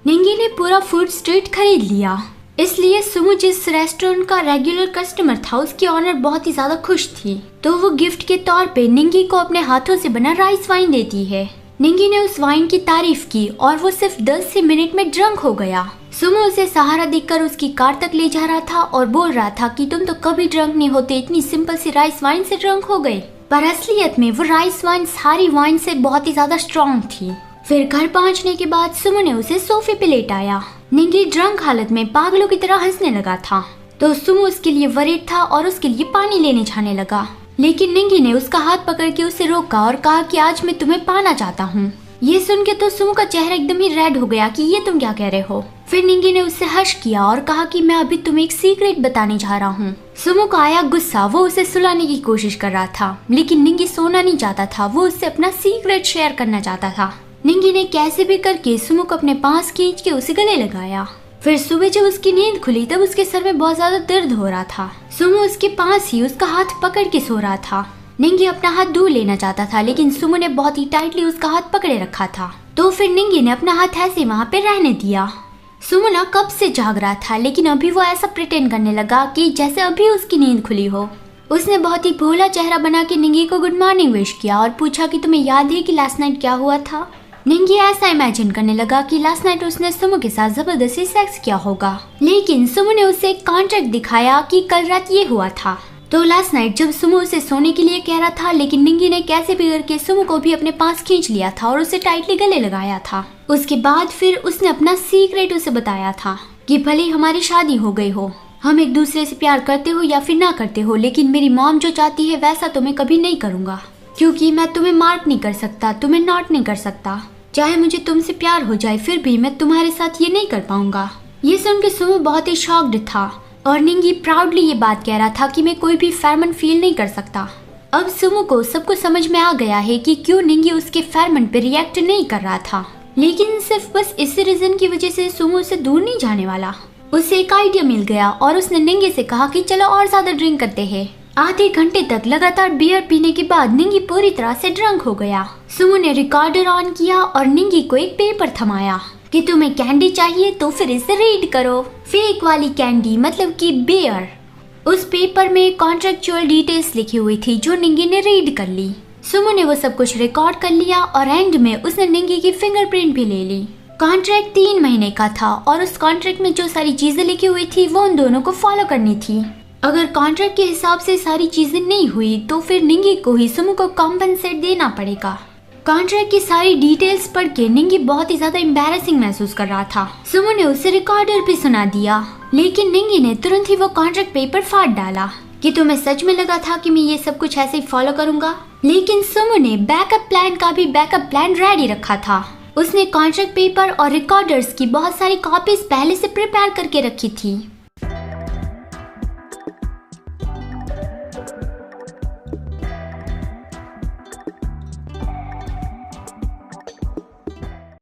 निंगी ने पूरा food street खरीद लिया, इसलिए सुमो जिस रेस्टोरेंट का रेगुलर कस्टमर था उसकी ऑनर बहुत ही ज्यादा खुश थी। तो वो गिफ्ट के तौर पे निंगी को अपने हाथों से बना राइस वाइन देती है। निंगी ने उस वाइन की तारीफ की और वो सिर्फ 10 मिनट में ड्रंक हो गया। सुमो उसे सहारा देकर उसकी कार तक ले जा रहा था और बोल रहा था कि तुम तो कभी ड्रंक नहीं होते, इतनी सिंपल सी राइस वाइन से ड्रंक हो गए। पर असलियत में वो राइस वाइन सारी वाइन से बहुत ही ज्यादा स्ट्रॉन्ग थी। फिर घर पहुंचने के बाद सुमो ने उसे सोफे पे लेटाया। निंगी ड्रंक हालत में पागलों की तरह हंसने लगा था, तो सुमो उसके लिए वरीड था और उसके लिए पानी लेने जाने लगा। लेकिन निंगी ने उसका हाथ पकड़ के उसे रोका और कहा कि आज मैं तुम्हें पाना चाहता हूँ। ये सुन के तो सुमो का चेहरा एकदम ही रेड हो गया कि ये तुम क्या कह रहे हो। फिर निंगी ने उससे हर्ष किया और कहा कि मैं अभी तुम्हें एक सीक्रेट बताने जा रहा हूँ। सुमो को आया गुस्सा, वो उसे सुलाने की कोशिश कर रहा था, लेकिन निंगी सोना नहीं चाहता था, वो उससे अपना सीक्रेट शेयर करना चाहता था। निंगी ने कैसे भी करके सुमो को अपने पास खींच के उसे गले लगाया। फिर सुबह जब उसकी नींद खुली तब उसके सर में बहुत ज्यादा दर्द हो रहा था। सुमो उसके पास ही उसका हाथ पकड़ के सो रहा था। निंगी अपना हाथ दूर लेना चाहता था, लेकिन सुमो ने बहुत ही टाइटली उसका हाथ पकड़े रखा था। तो फिर निंगी ने अपना हाथ ऐसे वहाँ पे रहने दिया। सुमो ना कब से जाग रहा था, लेकिन अभी वो ऐसा प्रिटेंड करने लगा कि जैसे अभी उसकी नींद खुली हो। उसने बहुत ही भोला चेहरा बना के निंगी को गुड मॉर्निंग विश किया और पूछा कि तुम्हें याद है कि लास्ट नाइट क्या हुआ था। निंगी ऐसा इमेजिन करने लगा कि लास्ट नाइट उसने सुमो के साथ जबरदस्ती सेक्स किया होगा, लेकिन सुमो ने उसे एक कॉन्ट्रैक्ट दिखाया कि कल रात ये हुआ था। तो लास्ट नाइट जब सुमो उसे सोने के लिए कह रहा था, लेकिन निंगी ने कैसे भी करके सुमो को भी अपने पास खींच लिया था और उसे टाइटली गले लगाया था। उसके बाद फिर उसने अपना सीक्रेट उसे बताया था कि भले हमारी शादी हो गई हो, हम एक दूसरे से प्यार करते हो या फिर ना करते हो, लेकिन मेरी मॉम जो चाहती है वैसा तो मैं कभी नहीं करूंगा, क्योंकि मैं तुम्हें मार्क नहीं कर सकता, तुम्हें नॉट नहीं कर सकता। चाहे मुझे तुमसे प्यार हो जाए फिर भी मैं तुम्हारे साथ ये नहीं कर पाऊंगा। ये सुन के सुमो बहुत ही शॉक्ड था और निंगी प्राउडली ये बात कह रहा था कि मैं कोई भी फेरमन फील नहीं कर सकता। अब सुमो को सब कुछ समझ में आ गया है कि क्यों निंगी उसके फेरमन पे रिएक्ट नहीं कर रहा था, लेकिन सिर्फ बस इसी रीजन की वजह से सुमो उससे दूर नहीं जाने वाला। उसे एक आइडिया मिल गया और उसने निंगी से कहा कि चलो और ज्यादा ड्रिंक करते हैं। आधे घंटे तक लगातार बियर पीने के बाद निंगी पूरी तरह से ड्रंक हो गया। सुमो ने रिकॉर्डर ऑन किया और निंगी को एक पेपर थमाया कि तुम्हें कैंडी चाहिए तो फिर इसे रीड करो। फेक वाली कैंडी मतलब कि बियर। उस पेपर में कॉन्ट्रेक्चुअल डिटेल्स लिखी हुई थी जो निंगी ने रीड कर ली। सुमो ने वो सब कुछ रिकॉर्ड कर लिया और एंड में उसने निंगी की फिंगरप्रिंट भी ले ली। कॉन्ट्रैक्ट 3 महीने का था और उस कॉन्ट्रैक्ट में जो सारी चीजें लिखी हुई थी वो उन दोनों को फॉलो करनी थी। अगर कॉन्ट्रैक्ट के हिसाब से सारी चीजें नहीं हुई तो फिर निंगी को ही सुमो को कॉम्पेंसेट देना पड़ेगा। कॉन्ट्रैक्ट की सारी डिटेल्स पढ़ के निंगी बहुत ही ज्यादा एम्बैरेसिंग महसूस कर रहा था। सुमो ने उसे रिकॉर्डर भी सुना दिया, लेकिन निंगी ने तुरंत ही वो कॉन्ट्रैक्ट पेपर फाड़ डाला कि तुम्हें सच में लगा था कि मैं ये सब कुछ ऐसे ही फॉलो करूंगा। लेकिन सुमो ने बैकअप प्लान का भी बैकअप प्लान रेडी रखा था। उसने कॉन्ट्रैक्ट पेपर और रिकॉर्डर्स की बहुत सारी कॉपीज पहले से प्रिपेयर करके रखी थी।